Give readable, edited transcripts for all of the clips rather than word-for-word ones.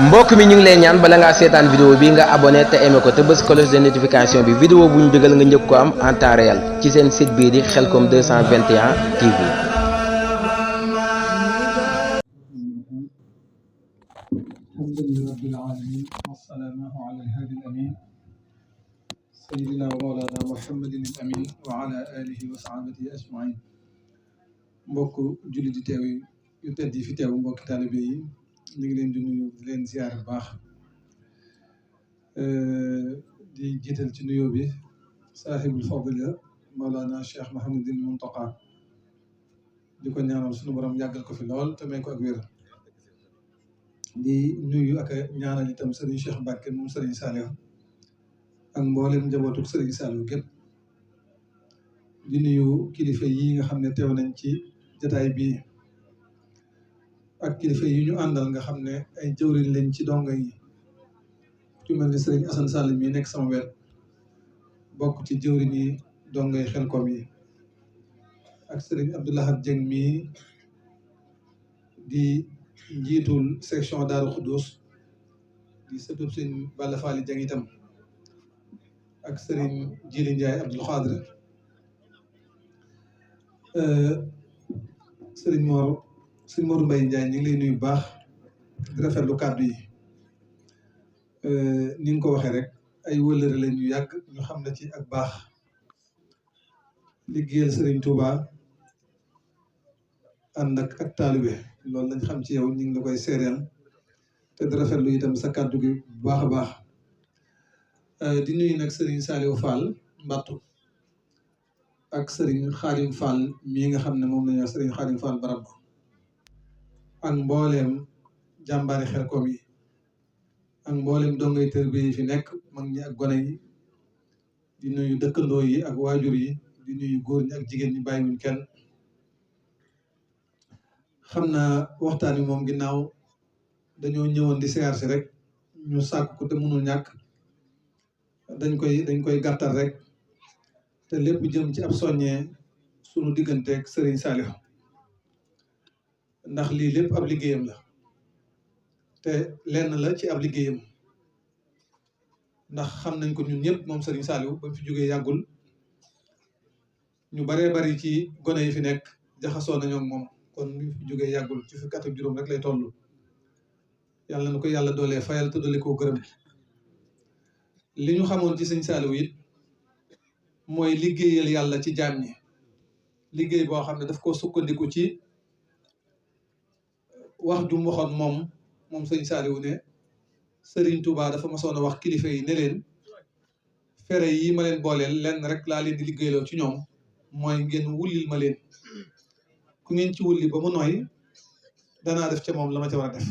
mbokk mi ñu ngi lay ñaan bala ngaa seetaan vidéo bi nga abonné te aimé ko te bës cloche de notification bi vidéo bu ñu dugal nga njëkk ko am en temps réel ci seen site bii di Khelcom 221 TV. alhamdulillahi rabbil alamin wassalaamu ala alhaadi alamin sayyidina wa mawlana muhammadin al amin wa ala alihi wa sahabatihi ajmain. mbokk julli di teew yu tedd yi fi teew mbokki taalibe yi ñu ngi leen di nuyu di leen ziyaar bu baax di jiital ci nuyoo bi saaxibul fadila mawlana cheikh mahamadin muntaqa di ko ñaanal sunu borom yàggal ko fi lool te may ko ak wér. di nuyu ak ñaanal itam Serigne Cheikh Mbacke moom Serigne Saliou ak mboolem njabootu Serigne Saliou gépp di nuyu kilifa yi nga xam ne teew nañ ci jataay bii ak kilifa yi ñu àndal nga xam ne ay jëwriñ lañ ci donga yi ci mel ni Serigne Assane Sall mii nekk sama wet bokk ci jëwriñ yi donga yi Khelcom yi ak Serigne Abdoulahad Dieng mii di njiitul section Daaru Xuddus di sëtub sëñ Balla Faali Jang itam ak Serigne Jili Ndiaye Abdul Xaadir Serigne Modou Mbaye Ndiaye ñu ngi lay nuyu bu baax di rafetlu kàddu yi ni nga ko waxee rek ay wëllëre lañ ñu yàgg ñu xam ne ci ak baax liggéeyal Serigne Touba ànd ak taalibe loolu lañ xam ci yow ñu ngi la koy seereel te di rafetlu itam sa kàddu gi bu baax a baax di nuyu nag Serigne Saliou Fall Mbattu ak Serigne Khadim Fall mii nga xam ne moom la ñu wax Serigne Khadim Fall barab ak mbooleem jàmbaari Khelcom yi ak mbooleem dongay tërbiye yi fi nekk mag ñi ak gone yi di nuyu dëkkandoo yi ak waajur yi di nuyu góor ñi ak jigéen ñi bàyyiwuñ kenn. xam naa waxtaan wi moom ginnaaw dañoo ñëwoon di siyaar si rek ñu sàkk ko te mënul ñàkk dañ koy gàttal rek te lépp jëm ci ab soññee sunu digganteeg Serigne Saliou ndax lii lépp ab liggéeyam la te lenn la ci ab liggéeyam ndax xam nañ ko ñun ñëpp moom Serigne Saliou ba fi jógee yàggul ñu baree bari ci gone yi fi nekk jaxasoo nañoo ak moom. kon ñu fi jógee yàggul ci fukki at ak juróom rek lay toll yàlla na ko yàlla doolee fayal te doole koo gërëm li ñu xamoon ci sëñ Saliou it mooy liggéeyal yàlla ci jaam ñi liggéey boo xam ne daf koo sukkandiku ci wax ju mu waxoon moom sëñ Saliou ne Serigne Touba dafa masoon a wax kilifa yi ne leen fere yi ma leen booleel lenn rek laa leen di liggéeyloo ci ñoom mooy ngeen wullil ma leen ku ngeen ci wulli ba mu nooy danaa def ca moom la ma ca war a def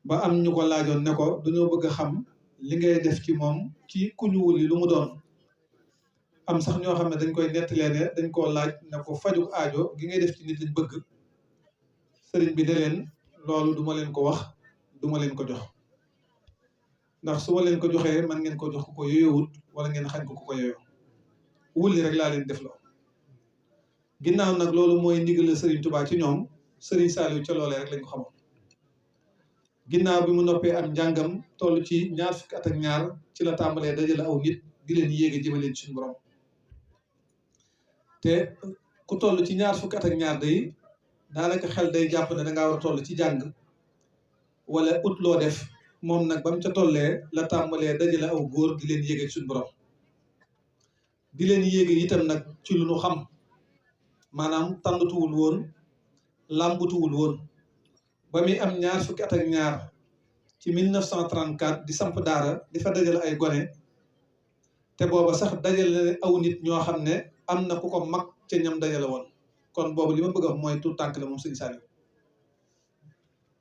ba am ñu ko laajoon ne ko dañoo bëgg a xam li ngay def ci moom ci ku ñu wulli lu mu doon am sax ñoo xam ne dañ koy nettalee ne dañ koo laaj ne ko faju aajo gi ngay def ci nit lañ bëgg sëriñ bi ne leen loolu duma leen ko wax duma leen ko jox ndax su ma leen ko joxee man ngeen ko jox ku ko yoyowut wala ngeen xañ ko ku ko yoyoo wulli rek laa leen def loo ginnaaw nag loolu mooy ndigal Serigne Touba ci ñoom Serigne Saliou ca loolee rek lañ ko xamoon ginnaaw bi mu noppee am njàngam toll ci ñaar fukki at ak ñaar ci la tàmbalee dajale aw nit di leen yéege jëmaleen suñu borom te ku toll ci ñaar fukki at ak ñaar day daanaka xel day jàpp ne dangaa war a toll ci jàng wala ut loo def moom nag ba mu ca tollee la tàmbalee dajale aw góor di leen yéege suñu borom di leen yéege itam nag ci lu nu xam maanaam tàndatuwul woon làmbutuwul woon ba muy am ñaar fukki at ak ñaar ci 1934 di samp daara di fa dajale ay gone te booba sax dajale aw nit ñoo xam ne am na ku ko mag ca ñam dajale woon kon boobu li ma bëgg a wax mooy tout tànk la moom sëñ Saliou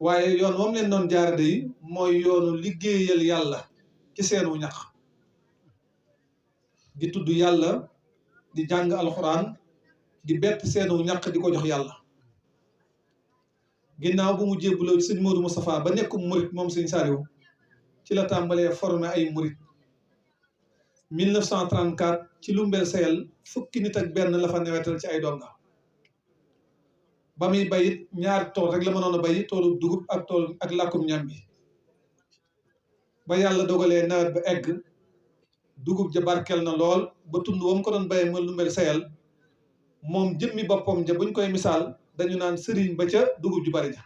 waaye yoon moom leen doon jaarade yi mooy yoonu liggéeyal yàlla ci seenu ñax di tudd yàlla di jàng alxuraan di bett seenu ñaq di ko jox yàlla ginnaaw bu mu jébbaloo ci sëñ Modou Moustapha ba nekkum murit moom sëñ Saliou ci la tàmbalee formé ay murit 1934 ci Lumbel Sayel fukki nit ak benn la fa newetal ci ay donga ba muy bay it ñaari tool rek la mënoon a bay toolu dugub ak tool ak làkkum ñam bi ba yàlla dogalee nawet ba egg dugub ja barkel na lool ba tund wam ko doon bayee ma lu mel sayal moom jëmmi boppam ja buñ koy misaal dañu naan sëriñ ba ca dugub ju bari ja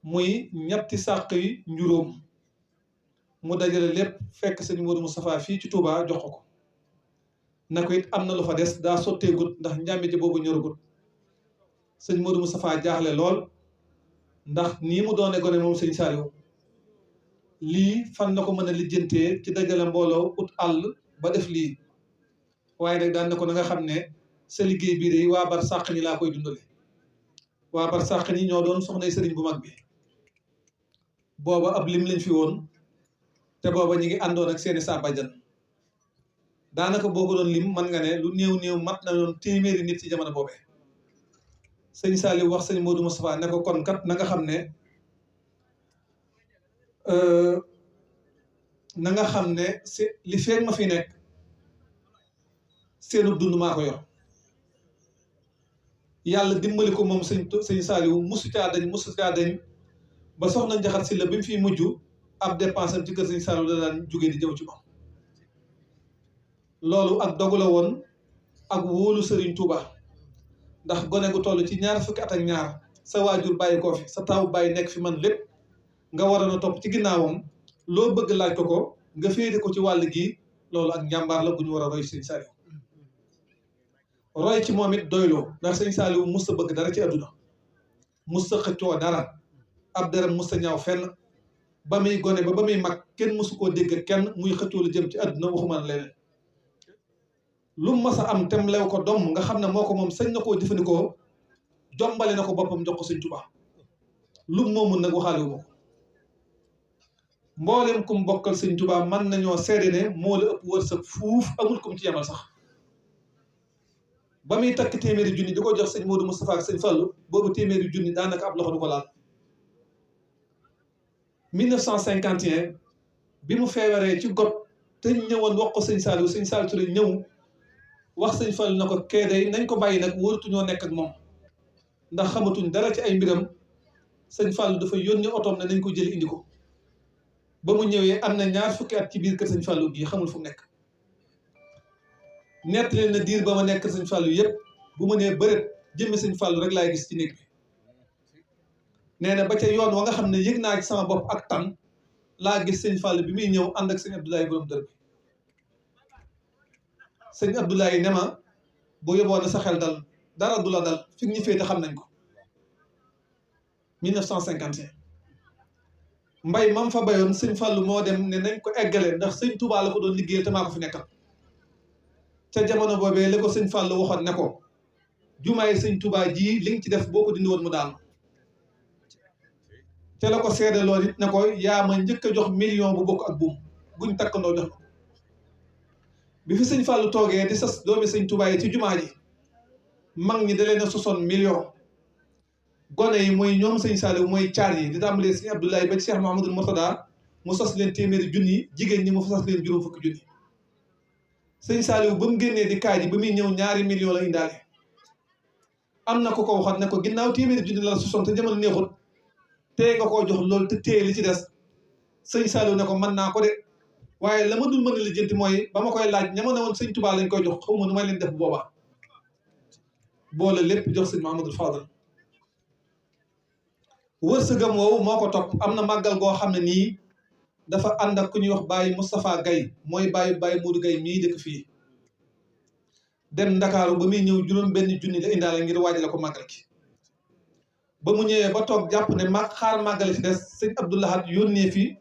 muy ñetti sàq yi njuróom mu dajale lépp fekk sëñ Modou Moustapha fii ci Touba jox ko na ko it am na lu fa des daa sotteegut ndax njàmbi ji boobu ñoragut sëñ Modou Moustapha jaaxle lool ndax nii mu doone gone moom sëñ Saliou lii fan na ko mën a lijjantee ci dajale mbooloo ut àll ba def lii waaye nag daan na ko na nga xam ne sa liggéey bii de waa bar sàq ñi laa koy dundale waa bar sàq ñi ñoo doon soxnay sëriñ bu mag bi booba ab lim lañ fi woon te booba ñi ngi àndoon ak seeni saa bàjjan daanaka boo ko doon lim mën nga ne lu néew mat na doon téeméeri nit ci jamono boobee sëñ Saliou wax sëñ Modou Moustapha ne ko kon kat na nga xam ne si li feeg ma fi nekk seenu dund maa ko yor yàlla dimbali ko moom sëñ Saliou musu caa dañ ba soxna Njaxat si la bi mu fiy mujj ab dépense am ci kër sëñ Saliou da daan jógee di jëw ci moom loolu ak dogu la woon ak wóolu Serigne Touba ndax gone gu toll ci ñaar fukki at ak ñaar sa waajur bàyyi koo fi sa taawu bàyyi nekk fi man lépp nga waroon a topp ci ginnaawam loo bëgg laaj ko nga féete ko ci wàll gi loolu ak njàmbaar la bu ñu war a roy sëñ Saliou roy ci moom it doyloo ndax sëñ Saliou mus sa bëgg dara ci àdduna mus sa xëccoo dara ab deram mus sa ñaaw fenn ba muy gone ba muy mag kenn musu koo dégg kenn muy xëccoo lu jëm ci àdduna waxuma leneen lu mas a am tem lew ko doom nga xam ne moo ko moom sañ na koo jëfandikoo jombale na ko boppam jox ko sëñ Tuubaa lu moomul nag waxaale wu ma ko mboolem kum bokkal sëñ Tuubaa mën nañoo seede ne moo la ëpp wërsëg fuuf amul kum ci yemal sax ba muy takk téeméeri junni di ko jox sëñ Modou Moustapha ak sëñ Fallou boobu téeméeri junni daanaka ab loxo du ko laal 1951 bi mu feebaree ci got te ñëwoon wax ko sëñ Saliou Touré ñëw wax sëñ Fallou na ko kee day nañ ko bàyyi nag wóoratuñoo nekk ak moom ndax xamatuñ dara ci ay mbiram sëñ Fallou dafa yónni otoom ne nañ ko jëli indi ko ba mu ñëwee am na ñaar fukki at ci biir kër sëñ Fallou gii xamul fu mu nekk nett leen na diir ba ma nekk sëñ Fallou yëpp bu ma nee bëreet jëmmi sëñ Fallou rek laay gis ci néeg bi nee na ba ca yoon wa nga xam ne yëg naa ci sama bopp ak tan laa gis sëñ Fallou bi muy ñëw ànd ak sëñ Abdoulaye borom dër bi sëñ Abdoulaye ne ma bu yóbboo na sa xel dal dara du la dal fi ñu féete xam nañ ko 1951 mbay mam fa bayoon sëñ Fallou moo dem ne nañ ko eggale ndax sëñ Touba la ko doon liggéeyal te maa ko fi nekkal ca jamono boobee la ko sëñ Fallou waxoon ne ko jumaay sëñ Touba ji li nga ci def boo ko dindi woon mu daanu te la ko seede loolu it ne ko yaa ma njëkk a jox million bu bokk ak buum buñ takkandoo jox ko bi fi sëñ Fallou toogee di sas doomi sëñ Touba yi ci jumaa ji mag ñi da leen a sosoon million gone yi mooy ñoom sëñ Saliou mooy caar yi di tàmbalee sëñ Abdoulaye ba ci Cheikh Mouhamadoul Mourtada mu sos leen téeméeri junni jigéen ñi mu sos leen juróom fukki junni sëñ Saliou ba mu génnee di kaay ji ba muy ñëw ñaari million la indaale am na ko waxat ne ko ginnaaw téeméeri junni la sosoon te jamono neexut tee nga koo jox loolu te téye li ci des sëñ Saliou ne ko mën naa ko de waaye la ma dul mën a lijjanti mooy ba ma koy laaj ña ma ne woon sëñ Touba lañ koy jox xaw ma nu may leen def boobaa boole lépp jox sëñ Mahamadou Fadal wërsëgam woowu moo ko topp am na màggal goo xam ne nii dafa ànd ak ku ñuy wax Baye Moustapha Gaye mooy Baye Modou Gaye mii dëkk fii dem Ndakaaru ba muy ñëw juróom benn junni la indaale ngir waajale ko màggal gi ba mu ñëwee ba toog jàpp ne xaar màggale ci des sëñ Abdoulahat yónnee fii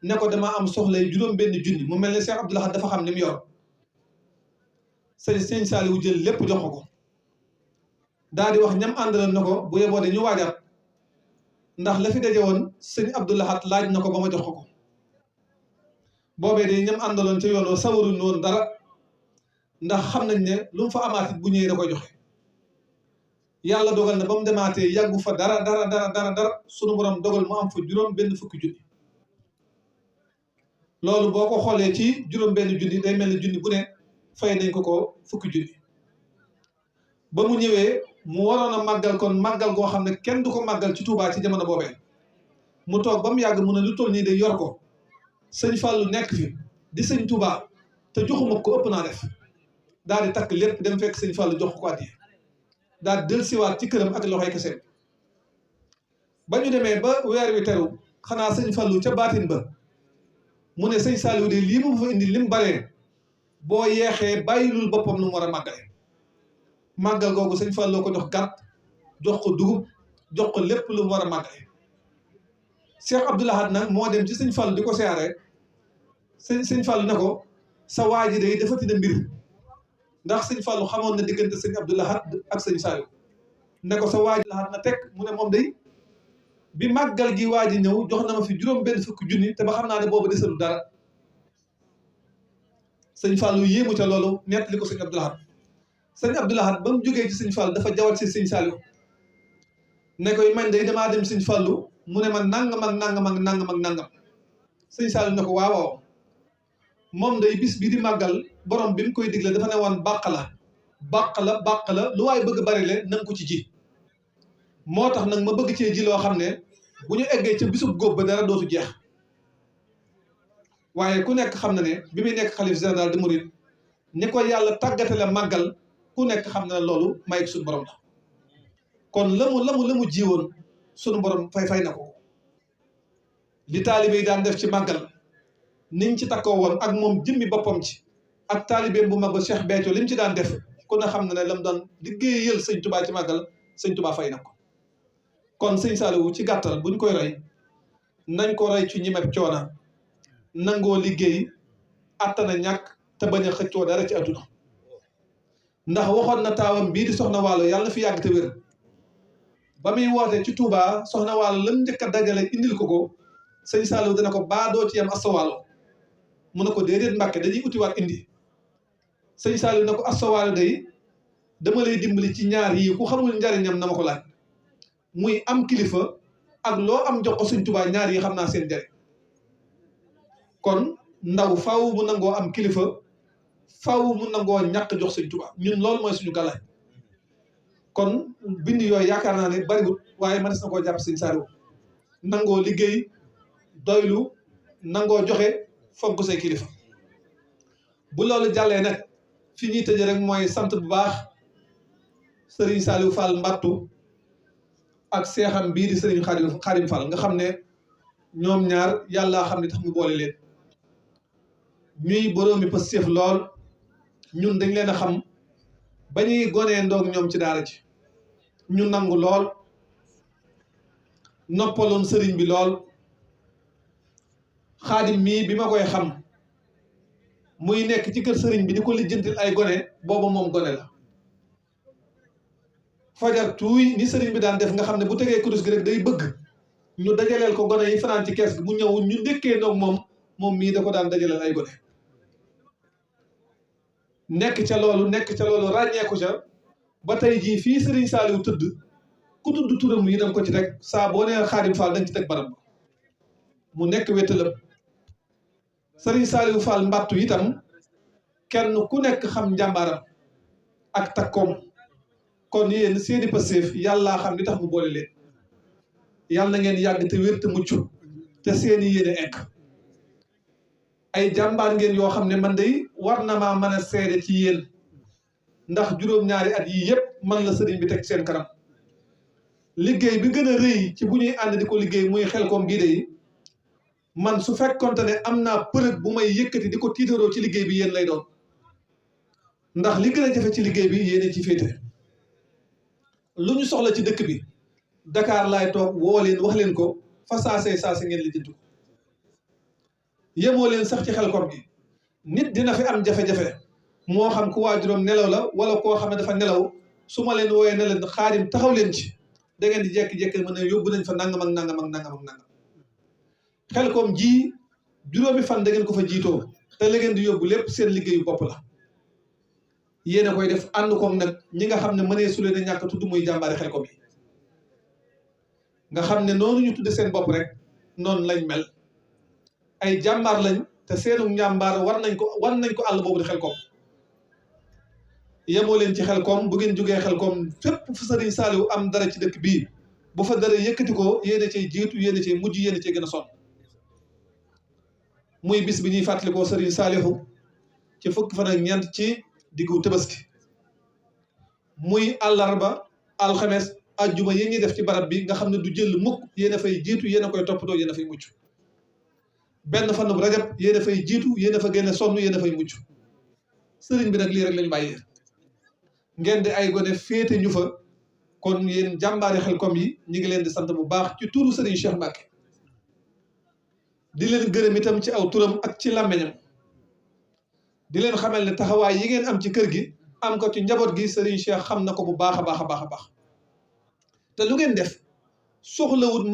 ne ko dama am soxlay juróom benn junni mu mel ne Cheikh Abdoulahat dafa xam ni mu yor sëñ Saliou jël lépp jox ko daal di wax ñam àndaloon na ko bu yeboo de ñu waajaat ndax la fi daje woon sëñ Abdoulahat laaj na ko ba ma jox ko boobee de ñam àndaloon ca yoon sawaruñ woon dara ndax xam nañ ne lu mu fa amaatit bu ñëwee da koy joxe yàlla dogal na ba mu demaatee yàggu fa dara sunu borom dogal mu am fa juróom benn fukki junni loolu boo ko xoolee ci juróom benn junni day mel ni junni bu ne fay nañ ko fukki junni ba mu ñëwee mu waroon a màggal kon màggal goo xam ne kenn du ko màggal ci Touba ci jamono boobee mu toog ba mu yàgg mu ne lu toll nii de yor ko sëñ Fallou nekk fi di sëñ Touba te joxuma ko ëpp naa def daal di takk lépp dem fekk sëñ Fallou jox ko addi daal di dellusiwaat ci këram ak loxoy kese ba ñu demee ba weer wi teru xanaa sëñ Fallou ca baatin ba mu ne sëñ Saliou de lii mu fa indi lim baree boo yeexee bàyyilul boppam nu mu war a màggale màggal googu sëñ Fallou ko jox gàtt jox ko dugub jox ko lépp lu mu war a màggale Cheikh Abdoul Ahad nag moo dem ci sëñ Fallou di ko siyaare sëñ Fallou ne ko sa waa ji day dafa tina mbir ndax sëñ Fallou xamoon na diggante sëñ Abdoul Ahad ak sëñ Saliou ne ko sa waa ji Ahad na teg mu ne moom day bi màggal gi waa ji ñëw jox na ma fi juróom benn fukki junni te ba xam naa ne boobu desalu dara sëñ Fallou yéemu ca loolu nettali ko sëñ Abdoul Ahad sëñ Abdoul Ahad ba mu jógee ci sëñ Fallou dafa jawat si sëñ Saliou ne koy man day damaa dem sëñ Fallou mu ne ma nangam ak nangam ak nangam ak nangam sëñ Saliou ne ko waaw waaw moom day bis bi di màggal borom bi mu koy digle dafa ne woon bàq la lu waay bëgg bari le nanga ko ci ji moo tax nag ma bëgg cee ji loo xam ne bu ñu eggee ca bisub góob ba dara dootu jeex waaye ku nekk xam na ne bi muy nekk xalif général de Mouride ni ko yàlla tàggatale màggal ku nekk xam na ne loolu may suñu borom la kon la mu jiwoon suñu borom fay na ko li taalibe yi daan def ci màggal niñ ci takkoo woon ak moom jëmmi boppam ci ak taalibeem bu mag ba Cheikh Béthio li mu ci daan def ku ne xam na ne la mu daan liggéeyal sëñ Touba ci màggal sëñ Touba fay na ko kon sëñ Saliou ci gàttal buñ koy roy nañ ko roy ci ñimeb coona nangoo liggéey attana ñàkk te bañ a xëccoo dara ci àdduna ndax waxoon na taawam bii di soxna Waalo yàlla na fi yàgg te wér ba muy woote ci Touba soxna Waalo lan njëkk a dajale indil ko sëñ Saliou dana ko baa doo ci yam Asta Waalo mu ne ko déedéet Mbàkke dañuy utiwaat indi sëñ Saliou ne ko Asta Waalo day dama lay dimbali ci ñaar yii ku xamul njariñam na ma ko laaj muy am kilifa ak loo am jox ko sëñ Touba ñaar yi xam naa seen njariñ kon ndaw faaw mu nangoo am kilifa faaw mu nangoo ñàkk jox sëñ Touba ñun loolu mooy suñu gàllaay kon bind yooyu yaakaar naa ne bariwul waaye mënees na koo jàpp sëñ Saliou nangoo liggéey doylu nangoo joxe fogg say kilifa bu loolu jàllee nag fi ñuy tëjee rek mooy sant bu baax Serigne Saliou Fall Mbattu ak seexam bii di Serigne Khadim Fall nga xam ne ñoom ñaar yàlla xam ne tax mu boole leen ñuy boroomi Pastef lool ñun dañ leen a xam ba ñuy gonee ndoog ñoom ci daara ji ñu nangu lool noppaloon sëriñ bi lool Xaadim mii bi ma koy xam muy nekk ci kër sëriñ bi di ko lijjantil ay gone booba moom gone la fajar tuuy ni sëriñ bi daan def nga xam ne bu tegee kurus gi rek day bëgg ñu dajaleel ko gone yi fanaan ci kees gi mu ñëw ñu ndékkee ndoog moom mii da ko daan dajaleel ay gone nekk ca loolu ràññeeku ca ba tey jii fii Serigne Saliou tëdd ku tudd turam yi danga ko ci rek saa boo nee Xaadim Fall dañ ci teg barab mu nekk wéttalam Serigne Saliou Fall Mbattu itam kenn ku nekk xam njàmbaaram ak takkoom kon yéen seeni Pastef yàllaa xam li tax mu boole leen yàlla na ngeen yàgg te wér te mucc te seeni yéene egg ay jàmbaar ngeen yoo xam ne man day war na maa mën a seede ci yéen ndax juróom-ñaari at yii yëpp man la sëriñ bi teg seen kanam liggéey bi gën a rëy ci bu ñuy ànd di ko liggéey muy Xelcom gii de man su fekkonte ne am naa përëg bu may yëkkati di ko tiitaroo ci liggéey bi yéen lay doon ndax li gën a jafe ci liggéey bi yéen ci féete lu ñu soxla ci dëkk bi Dakar laay toog woo leen wax leen ko fa saasee ngeen lijjanti ko yemoo leen sax ci Xelcom gi nit dina fi am jafe-jafe moo xam ku waajuram nelaw la wala koo xam ne dafa nelaw su ma leen wooyee ne leen Xaadim taxaw leen ci da ngeen di jekki-jekki mën ne yóbbu nañ fa nangam ak nangam ak nangam ak nangam Xelcom ji juróomi fan da ngeen ko fa jiitoo te la ngeen di yóbbu lépp seen liggéeyu bopp la yéen a koy def ànd koog nag ñi nga xam ne mënee su leen a ñàkk tudd muy jàmbaari Xelcom yi nga xam ne noonu ñu tudde seen bopp rek noonu lañ mel ay jàmbaar lañ te seenu njàmbaar war nañ ko àll boobu di Xelcom yemoo leen ci Xelkom bu ngeen jógee Xelkom fépp fu Serigne Saliou am dara ci dëkk bii bu fa dara yëkkati ko yéen a cay jiitu yéen a cay mujj yéen a cay gën a sonn muy bis bi ñuy fàttalikoo Serigne Saliou ci fukki fan ak ñeent ci diggu Tabaski muy àllarba alxames ajjuma yi ñuy def ci barab bi nga xam ne du jël mukk yéen a fay jiitu yéen a koy toppatoo yéen a fay mucc benn fanub rajab yéen a fay jiitu yéen a fa gën a sonn yéen a fay mucc sëriñ bi nag lii rek lañu bàyyee ngeen di ay gone féete ñu fa kon yéen jàmbaari Xelkom yi ñu ngi leen di sant bu baax ci turu Serigne Cheikh Mbacke di leen gërëm itam ci aw turam ak ci làmmeñam di leen xamal ne taxawaay yi ngeen am ci kër gi am ko ci njaboot gi Serigne Cheikh xam na ko bu baax a baax a baax a baax te lu ngeen def soxlawut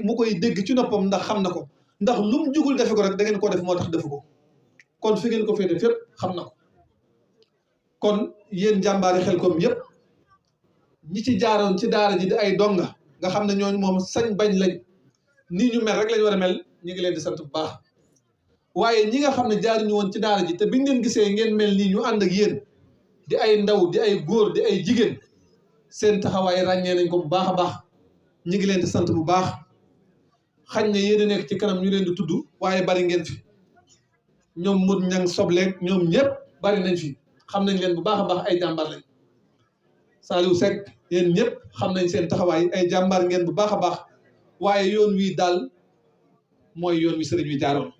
mu koy dégg ci noppam ndax xam na ko ndax lu mu jugul defe ko rek da ngeen koo def moo tax defu ko kon fi ngeen ko féete fépp xam na ko kon yéen jàmbaari Xelkom yépp ñi ci jaaroon ci daara ji di ay donga nga xam ne ñooñu moom sañ bañ lañ nii ñu mel rek lañ war a mel ñu ngi leen di sant bu baax waaye ñi nga xam ne jaaruñu woon ci daara ji te biñ leen gisee ngeen mel nii ñu ànd ak yéen di ay ndaw di ay góor di ay jigéen seen taxawaay ràññee nañ ko bu baax a baax ñu ngi leen di sant bu baax xañ ne yéen a nekk ci kanam ñu leen di tudd waaye bari ngeen fi ñoom mut ñang sobleeg ñoom ñëpp bari nañ fi xam nañ leen bu baax a baax ay jàmbaar lañ Saliou Seck yéen ñëpp xam nañ seen taxawaay ay jàmbaar ngeen bu baax a baax waaye yoon wi daal mooy yoon wi sëriñ wi jaaroon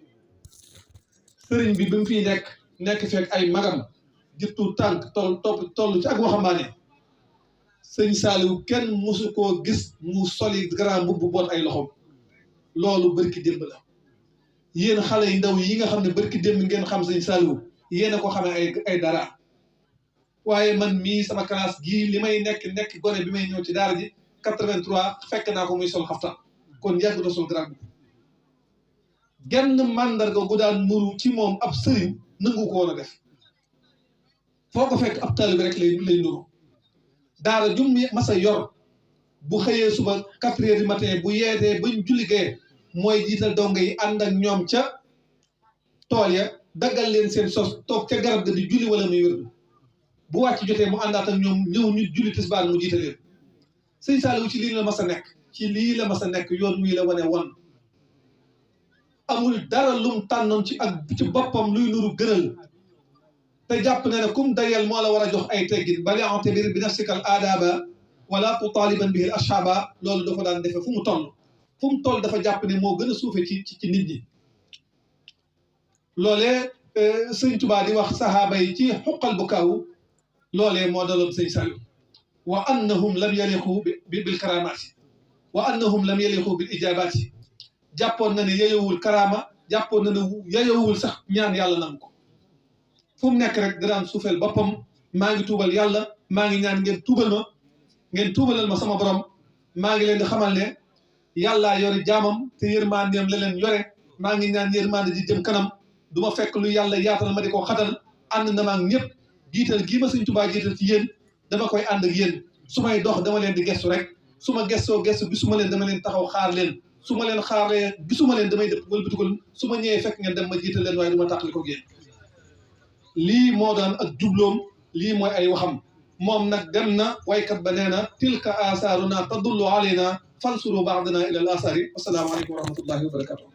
sëriñ bi mu fiy nekk fekk ay magam jittu tànk toll ci ak waxambaane sëñ Saliou kenn mosu koo gis mu soli grand mbubb bu bon ay loxom loolu bërki démb la yéen xale yu ndaw yi nga xam ne bërki démb ngeen xam sëñ Saliou yéen a ko xamee ay dara waaye man mii sama classe gii li may nekk gone bi may ñëw ci daara ji 83 fekk naa ko muy sol xaftaan kon yàgg na sol grand genn màndarga gu daan muru ci moom ab sëriñ nangu ko woon a def foo ko fekk ab taalibe rek lay nuru daara jum masa yor bu xëyee suba 4 heures du matin bu yeetee bañ julli gee mooy jiital donga yi ànd ak ñoom ca tool ya daggal leen seen sos toog ca garab ga di julli wala muy wér bu wàcc jotee mu àndaat ak ñoom ñëw ñu julli tisbaar mu jiite leen sëñ Saliou ci lii la mas a nekk yoon wii la wane won amul dara lum tànnoon ci boppam luy nuru gënal te jàpp na ne kum dayal moo la war a jox ay teggin bali antabir bi nafsikal aadaba wala tutaliban bihi al ashaba loolu dafa daan defe fu mu toll dafa jàpp ne moo gën a suufe ci nit ñi loolee sëñ Tuubaa di wax sahaaba yi ci xuqal bu kaaw loolee moo daloon sëñ Saliou wa annahum lam yaliqu bil karamaati wa annahum lam yaliqu bil ijabaati jàppoon na ne yeyowul karaama jàppoon na ne yeyowul sax ñaan yàlla nangu ko fu mu nekk rek daan suufeel boppam maa ngi tuubal yàlla maa ngi ñaan ngeen tuubalal ma sama borom maa ngi leen di xamal ne yàllaa yori jaamam te yërmandeem la leen yore maa ngi ñaan yërmande ji jëm kanam du ma fekk lu yàlla yaatal ma di ko xatal ànd na ma ak ñëpp jiital gii ma sëñ Tuubaa jiital ci yéen dama koy ànd ak yéen su may dox dama leen di gestu rek su ma gestoo gestu gisuma leen dama leen taxaw xaar leen su ma leen xaaree gisuma leen damay dëpp wëlbatikul su ma ñëwee fekk ngeen dem ma jiital leen waaye du ma tàqali ko yéen lii moo daan ak jubloom lii mooy ay waxam moom nag dem na waykat ba nee na tilka asaaruna tadullu alayna fansuru baadana ila al asari assalaamu aleykum wa rahmatullahi wa barakatuh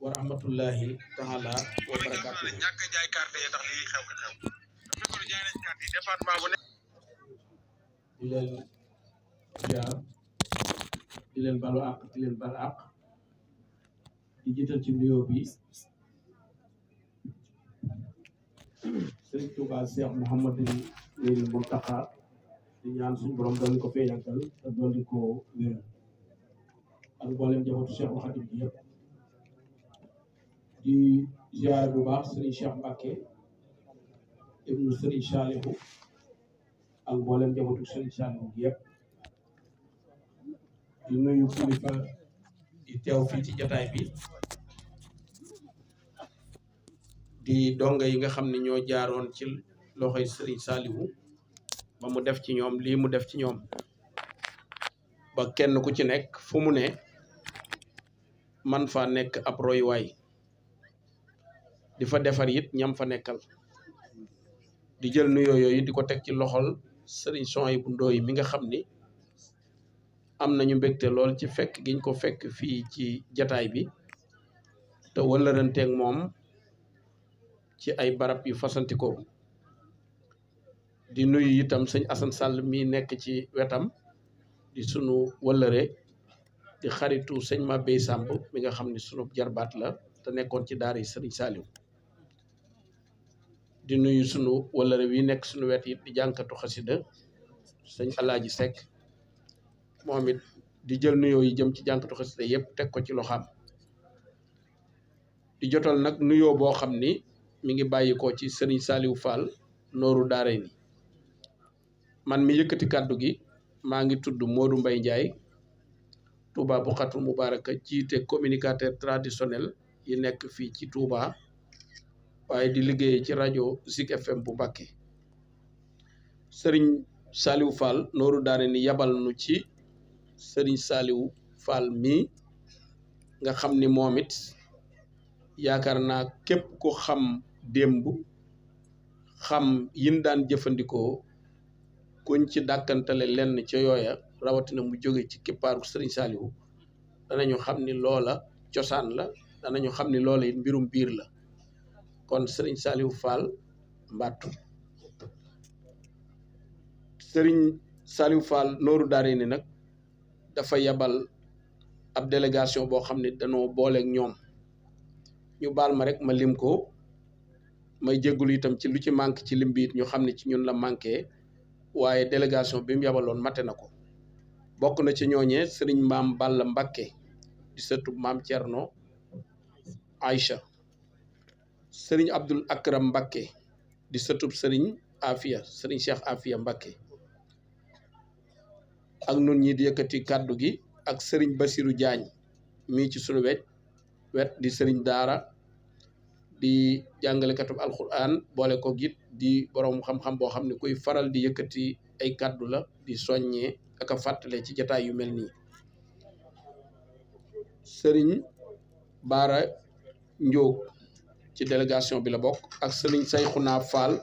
wa rahmatullahi taala wa barakatuh ñàkk jaay carte yi tax lii xew jaay nañ carte yi département bu nekk di leen jaar di leen balu àq di leen bal àq di jiital ci nuyoo bi Sëriñ Tuubaa Cheikh Mouhamadou Mountakha di ñaan suñu borom doon ko fee yàggal te doon ko wér ak mboolem njabootu Cheikh Khadim bi yëpp di ziar bu baax Sëriñ Cheikh Mbacke ibnu Sëriñ Saliou ak mboolem njabootu Sëriñ Saliou bi yëpp di nuyu kilifa di teew fii ci jotaay bi di donga yi nga xam ne ñoo jaaroon ci loxoy Sëriñ Saliou ba mu def ci ñoom lii mu def ci ñoom ba kenn ku ci nekk fu mu ne man fa nekk ab royuwaay di fa defar it ñam fa nekkal di jël nuyoo yooyu di ko teg ci loxol sëriñ Souhaïbou Ndoye mi nga xam ni am nañu mbégte lool ci fekk giñ ko fekk fii ci jataay bi te wëllëranteeg moom ci ay barab yu fasantikoo di nuyu itam sëñ Assane Sall mi nekk ci wetam di sunu wëllëre di xaritu sëñ Mabey Samb mi nga xam ni sunu jarbaat la te nekkoon ci daara yi sëriñ Saliou di nuyu sunu wëllëre wi nekk sunu wet yi di jànkatu xasida sëñ Alaaji Seck moom it di jël nuyoo yi jëm ci jànkatu xasida yëpp teg ko ci loxaam di jotal nag nuyoo boo xam ni mi ngi bàyyi ko ci sëriñ Saliou Fall nooru daare ni man mi yëkkati kàddu gi maa ngi tudd Modou Mbaye Ndiaye Touba Boukhatoul Moubaraka jiite communicateur traditionnel yi nekk fii ci Touba waaye di liggéey ci rajo Zik FM bu Mbacké sëriñ Saliou Fall nooru daare ni yabal nu ci sëriñ Saliou Fall mii nga xam ni moom it yaakaar naa képp ko xam démb xam yin daan jëfandikoo kuñ ci dàkkantale lenn ca yooya rawatina mu jóge ci kippaaru sëriñ Saliou danañu xam ni loola cosaan la danañu xam ni loola it mbirum biir la kon sëriñ Saliou Fall mbattu sëriñ Saliou Fall nooru daare ni nag dafa yabal ab délégation boo xam ne danoo booleeg ñoom ñu baal ma rek ma lim ko may jéggulu itam ci lu ci manque ci lim bi it ñu xam ne ci ñun la manqué waaye délégation bi mu yabaloon mate na ko bokk na ci ñooñee sëriñ Maam Balla Mbacké di sëtub Maam Thierno Aïcha sëriñ Abdoul Akram Mbacké di sëtub sëriñ Afia sëriñ Cheikh Afia Mbacké ak nun ñi di yëkkati kàddu gi ak sëriñ Bassirou Diagne mii ci sunu wet di sëriñ daara di jàngalekatub alquran boole ko git di borom xam-xam boo xam ne kuy faral di yëkkati ay kàddu la di soññee ak a fàttale ci jataay yu mel nii sëriñ Baara Njóog ci délégation bi la bokk ak sëriñ Sayxuna Fall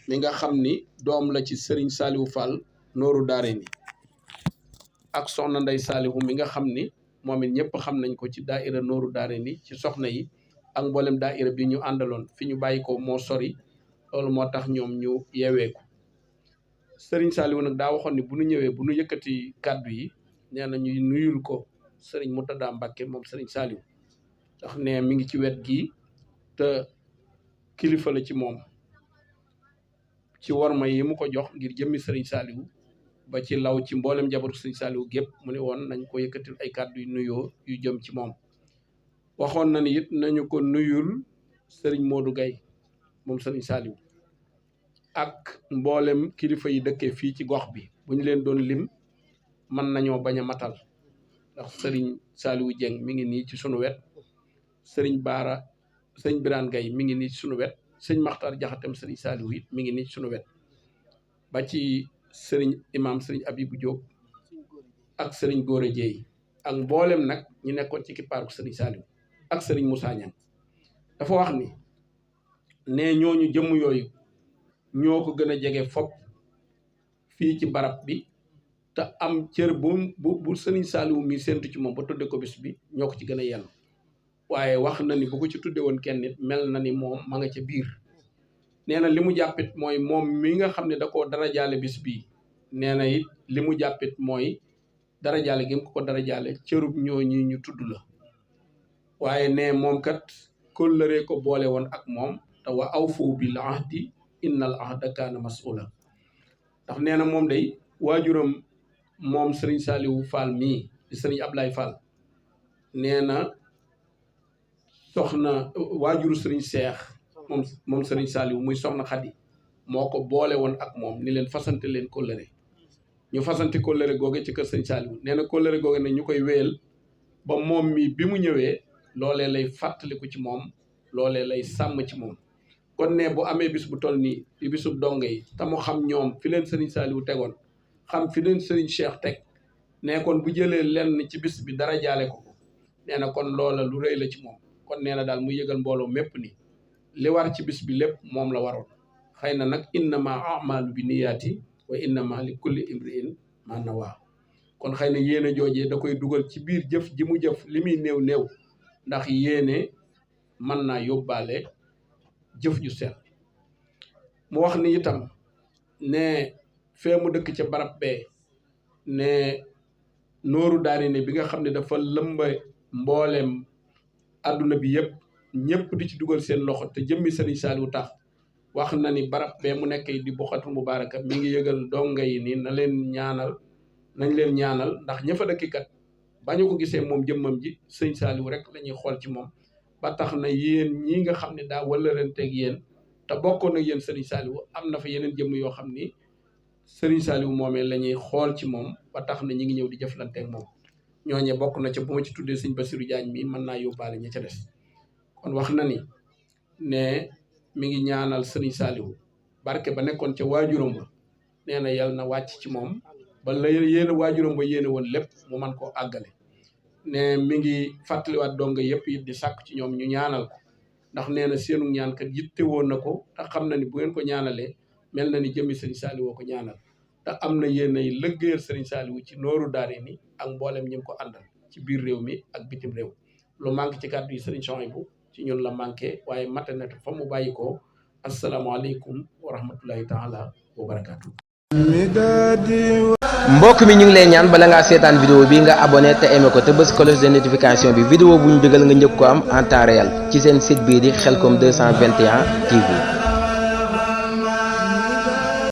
mi nga xam ni doom la ci sëriñ Saliou Fall nooru daare ni ak soxna Ndey Saliou mi nga xam ni moom it ñëpp xam nañ ko ci daaira nooru daare ni ci soxna yi ak mboolem daaira bi ñu àndaloon fi ñu bàyyi ko moo sori loolu moo tax ñoom ñu yeeweeku sëriñ Saliou nag daa waxoon ni bu ñu ñëwee bu ñu yëkkati kàddu yi nee na ñuy nuyul ko sëriñ Moutada Mbacké moom sëriñ Saliou ndax ne mi ngi ci wet gi te kilifa la ci moom ci worma yi mu ko jox ngir jëmmi sëriñ Saliou ba ci law ci mboolem njabootu sëriñ Saliou gépp mu ne woon nañ ko yëkkatil ay kàddu yu nuyoo yu jëm ci moom waxoon na ni it nañu ko nuyul sëriñ Modou Gaye moom sëriñ Saliou ak mboolem kilifa yi dëkkee fii ci gox bi bu ñu leen doon lim mën nañoo bañ a matal ndax sëriñ Saliou Dieng mi ngi nii ci sunu wet sëriñ Baara sëriñ Birane Gaye mi ngi nii ci sunu wet sëñ Maxtar Jaxatem sëriñ Saliou it mi ngi nii ci sunu wet ba ci sëriñ imam sëriñ Abibou Diop ak sëriñ Góore Jeey ak mboolem nag ñu nekkoon ci kippaaru sëriñ Saliou ak sëriñ Moussa Niang dafa wax ni ne ñooñu jëmm yooyu ñoo ko gën a jege fopp fii ci barab bi te am cër bu sëriñ Saliou mi séntu ci moom ba tudde ko bis bi ñoo ko ci gën a yell waaye wax na ni bu ko ci tudde woon kenn nit mel na ni moom ma nga ca biir nee na li mu jàppit mooy moom mi nga xam ne da koo dara jaale bis bii nee na it li mu jàppit mooy dara jaale gi mu ko dara jaale cërub ñooñi ñu tudd la waaye ne moom kat kóllëre ko boole woon ak moom te wa awfu bil ahdi innal ahda kaana mas'ula ndax nee na moom day waajuram moom sëriñ Saliou Fall mii di sëriñ Ablaye Fall nee na soxna waajuru sëriñ Seex moom sëriñ Saliou muy soxna Xadi moo ko boole woon ak moom ni leen fasante leen kóllëre ñu fasante kóllëre googe ci kër sëriñ Saliou nee na kóllëre googe ne ñu koy wéyal ba moom mi bi mu ñëwee loolee lay fàttaliku ci moom loolee lay sàmm ci moom kon ne bu amee bis bu toll nii di bisub donge yi te mu xam ñoom fi leen sëriñ Saliou tegoon xam fi leen sëriñ Cheikh teg ne kon bu jëlee lenn ci bis bi dara jaale ko nee na kon loola lu rëy la ci moom kon nee na daal mu yëgal mbooloo mépp ni li war ci bis bi lépp moom la waroon xëy na nag innama amalu bi niyaati wa innama li kulli imriin ma nawa kon xëy na yéene joojee da koy dugal ci biir jëf ji mu jëf li muy néew néew ndax yéene mën naa yóbbaale jëf ju sell mu wax ni itam ne fee mu dëkk ca barab bee ne nooru daari ne bi nga xam ne dafa lëmba mbooleem àdduna bi yëpp ñëpp di ci dugal seen loxo te jëmmi Sëriñ Saaliwu tax wax na ni barab bee mu nekk di Buxatul Mubaaraka mi ngi yëgal donga yi ni nañ leen ñaanal ndax ña fa dëkk kat ba ñu ko gisee moom jëmmam ji Sëriñ Saaliwu rek la ñuy xool ci moom ba tax na yéen ñi nga xam ne daa wëllëranteeg yéen te bokkoon ak yéen Sëriñ Saaliwu am na fa yeneen jëmm yoo xam ni Sëriñ Saaliwu moomee la ñuy xool ci moom ba tax na ñi ngi ñëw di jëflanteeg moom ñooñe bokk na ca bu ma ci tuddee Sëriñ Basiru Jaañ mi mën naa yóbbaale ña ca des kon wax na ni ne mi ngi ñaanal Sëriñ Saaliwu barke ba nekkoon ca waajuram ba nee na yal na wàcc ci moom ba la yéene waajuram ba yéene woon lépp mu man koo àggale ne mi ngi fàttaliwaat donga yëpp it di sàkk ci ñoom ñu ñaanal ko ndax nee na seenu ñaan kat yitte woon na ko te xam na ni bu ngeen ko ñaanalee mel na ni jëmmi Sëriñ Saaliwu ko ñaanal te am na yéen ay lëggéeyal Sëriñ Saaliwu ci nooru daare ni ak mboolem ñi ko àndal ci biir réew mi ak bitim réew lu manqué ci kàddu yi Sëriñ Souhaïbou ci ñun la manqué waaye maternité fa mu bàyyi ko asalaamaaleykum wa rahmatullahi taala wa barakaatu. mbokk mi ñu ngi lay ñaan bala ngaa seetaan vidéo bi nga abonné te aimé ko te bës cloche de notification bi vidéo bu ñu dugal nga njëkk ko am en temps réel ci seen site bii di Khelcom 221 TV.